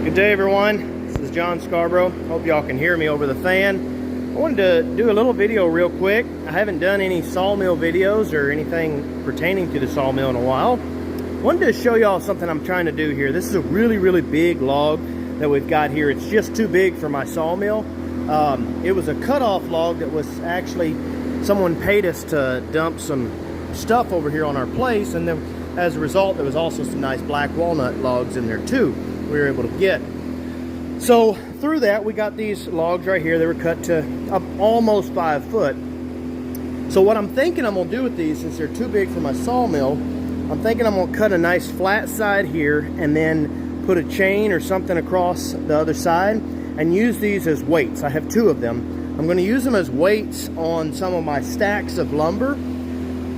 Good day, everyone. This is John Scarborough. Hope y'all can hear me over the fan. I wanted to do a little video real quick. I haven't done any sawmill videos or anything pertaining to the sawmill in a while. I wanted to show y'all something I'm trying to do here. This is a really big log that we've got here. It's just too big for my sawmill. It was a cutoff log that was actually, someone paid us to dump some stuff over here on our place, and then as a result there was also some nice black walnut logs in there too we were able to get. So through that we got these logs right here. They were cut to almost 5 foot. So what I'm thinking I'm gonna do with these, since they're too big for my sawmill, I'm thinking I'm gonna cut a nice flat side here and then put a chain or something across the other side and use these as weights. I have 2 of them. I'm gonna use them as weights on some of my stacks of lumber.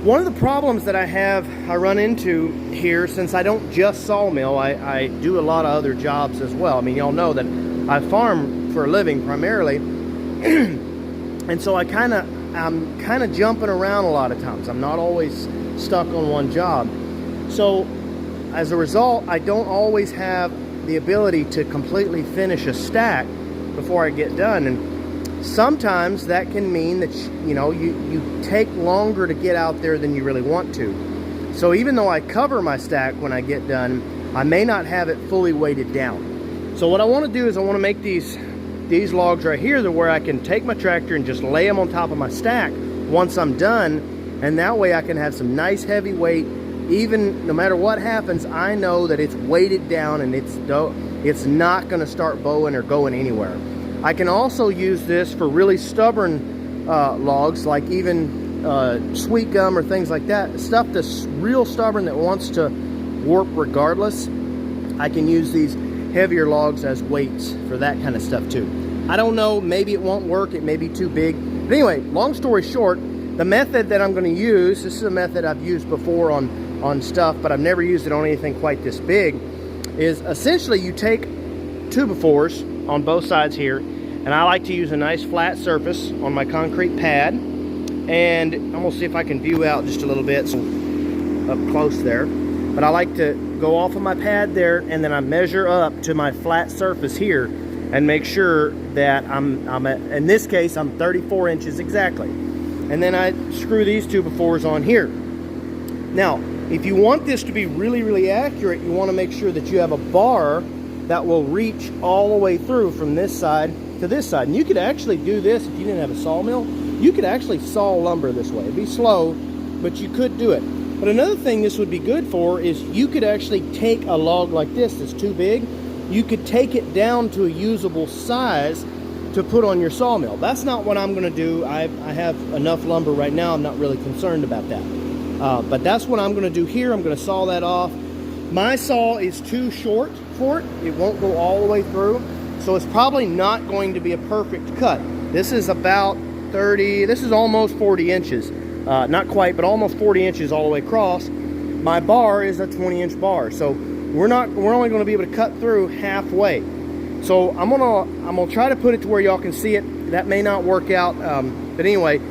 One of the problems that I run into here, since I don't just sawmill, I do a lot of other jobs as well. I mean, y'all know that I farm for a living primarily, and so I'm kind of jumping around a lot of times. I'm not always stuck on one job. So as a result, I don't always have the ability to completely finish a stack before I get done. And sometimes that can mean that you take longer to get out there than you really want to. So even though I cover my stack when I get done, I may not have it fully weighted down. So what I want to do is I want to make these logs right here to where I can take my tractor and just lay them on top of my stack once I'm done, and that way I can have some nice heavy weight. Even no matter what happens, I know that it's weighted down and it's not going to start bowing or going anywhere. I can also use this for really stubborn logs, like even sweet gum or things like that. Stuff that's real stubborn that wants to warp regardless. I can use these heavier logs as weights for that kind of stuff too. I don't know, maybe it won't work, it may be too big. But anyway, long story short, the method that I'm going to use, this is a method I've used before on stuff, but I've never used it on anything quite this big, is essentially you take 2x4s on both sides here, and I like to use a nice flat surface on my concrete pad, and I'm gonna see if I can view out just a little bit, so up close there, but I like to go off of my pad there, and then I measure up to my flat surface here and make sure that in this case I'm 34 inches exactly, and then I screw these 2x4s on here. Now if you want this to be really accurate, you want to make sure that you have a bar that will reach all the way through from this side to this side. And you could actually do this if you didn't have a sawmill. You could actually saw lumber this way. It'd be slow, but you could do it. But another thing this would be good for is you could actually take a log like this that's too big, you could take it down to a usable size to put on your sawmill. That's not what I'm gonna do. I have enough lumber right now. I'm not really concerned about that. But that's what I'm gonna do here. I'm gonna saw that off. My saw is too short for it. It won't go all the way through. So it's probably not going to be a perfect cut. This is about 30, this is almost 40 inches. Not quite, but almost 40 inches all the way across. My bar is a 20-inch bar. So we're only gonna be able to cut through halfway. So I'm gonna try to put it to where y'all can see it. That may not work out, but anyway,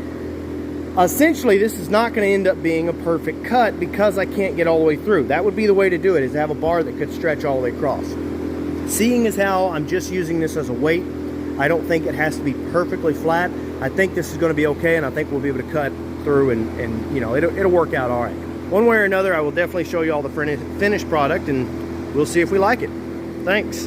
essentially this is not going to end up being a perfect cut because I can't get all the way through. That would be the way to do it, is to have a bar that could stretch all the way across. Seeing as how I'm just using this as a weight, I don't think it has to be perfectly flat. I think this is going to be okay, and I think we'll be able to cut through and you know, it'll work out all right. One way or another, I will definitely show you all the finished product, and we'll see if we like it. Thanks.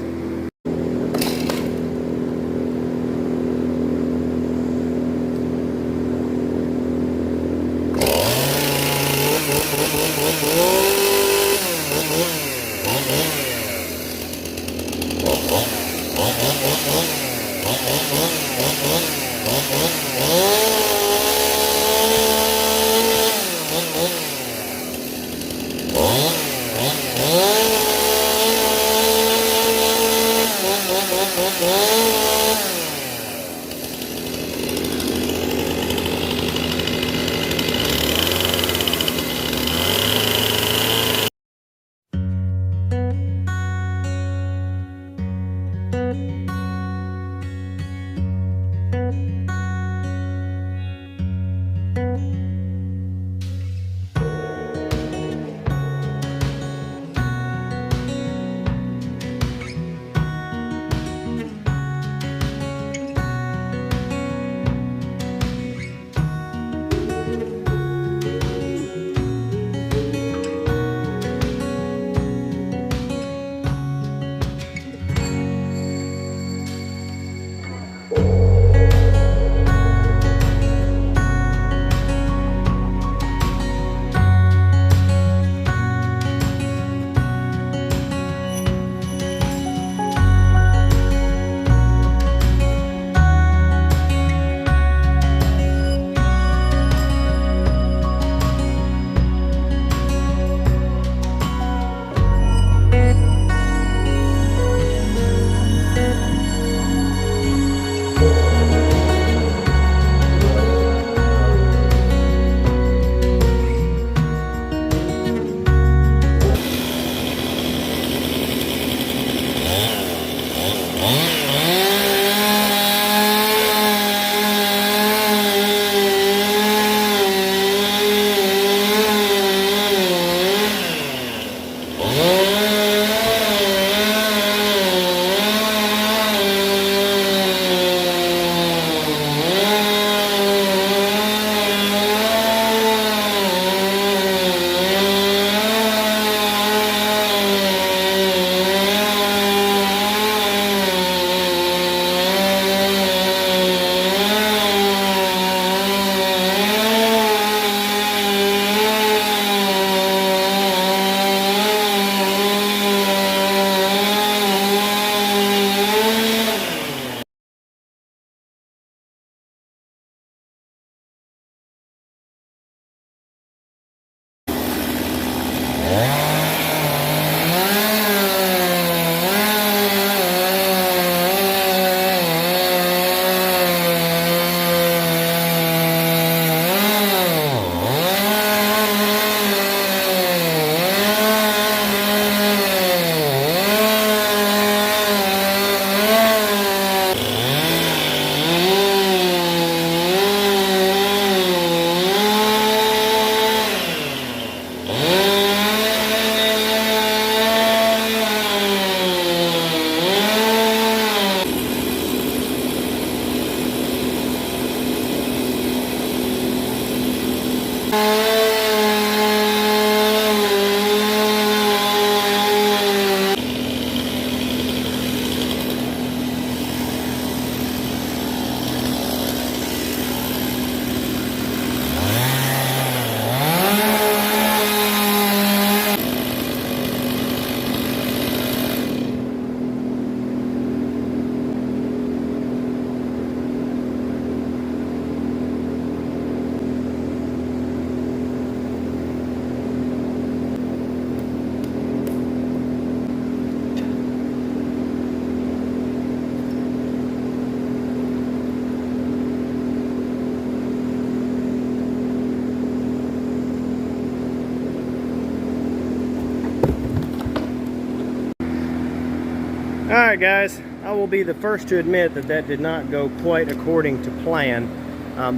Alright guys, I will be the first to admit that that did not go quite according to plan.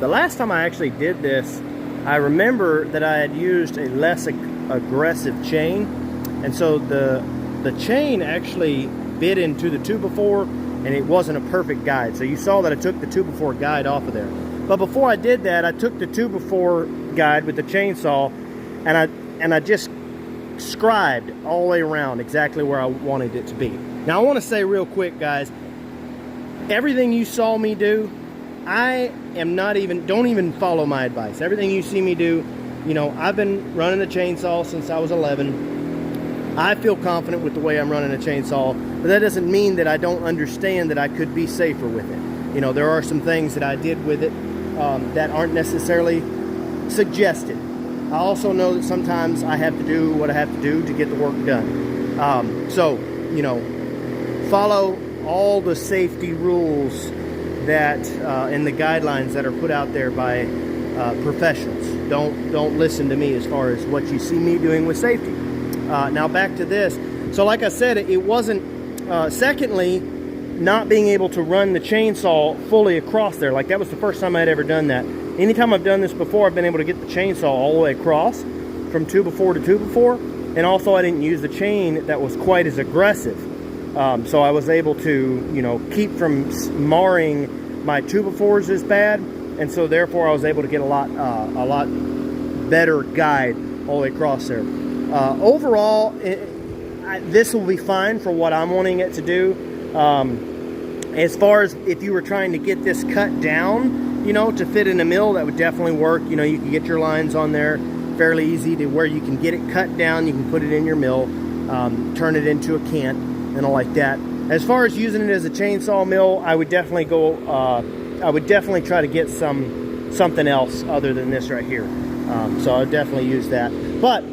The last time I actually did this, I remember that I had used a less aggressive chain, and so the chain actually bit into the 2x4 and it wasn't a perfect guide. So you saw that I took the 2x4 guide off of there. But before I did that, I took the 2x4 guide with the chainsaw and I just scribed all the way around exactly where I wanted it to be. Now I want to say real quick guys, everything you saw me do, I am not even, don't even follow my advice. Everything you see me do, you know, I've been running a chainsaw since I was 11. I feel confident with the way I'm running a chainsaw, but that doesn't mean that I don't understand that I could be safer with it. You know, there are some things that I did with it that aren't necessarily suggested. I also know that sometimes I have to do what I have to do to get the work done. So, you know, follow all the safety rules that and the guidelines that are put out there by professionals. Don't listen to me as far as what you see me doing with safety. Now back to this. So like I said, it wasn't, secondly, not being able to run the chainsaw fully across there. Like that was the first time I had ever done that. Anytime I've done this before, I've been able to get the chainsaw all the way across from 2x4 to 2x4. And also I didn't use the chain that was quite as aggressive. So I was able to, you know, keep from marring my 2x4s as bad. And so therefore I was able to get a lot better guide all the way across there. Overall, this will be fine for what I'm wanting it to do. As far as if you were trying to get this cut down, you know, to fit in a mill, that would definitely work. You know, you can get your lines on there fairly easy to where you can get it cut down. You can put it in your mill, turn it into a cant and all like that. As far as using it as a chainsaw mill, I would definitely go, I would definitely try to get something else other than this right here. So I would definitely use that. But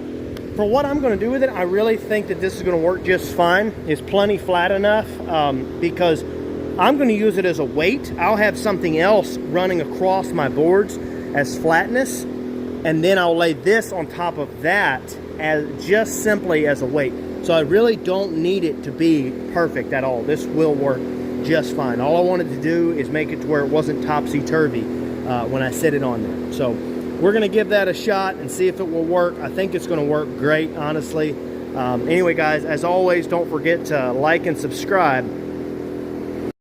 for what I'm going to do with it, I really think that this is going to work just fine. It's plenty flat enough because I'm going to use it as a weight. I'll have something else running across my boards as flatness, and then I'll lay this on top of that as just simply as a weight. So I really don't need it to be perfect at all. This will work just fine. All I wanted to do is make it to where it wasn't topsy-turvy when I set it on there. So we're going to give that a shot and see if it will work. I think it's going to work great, honestly. Anyway, guys, as always, don't forget to like and subscribe.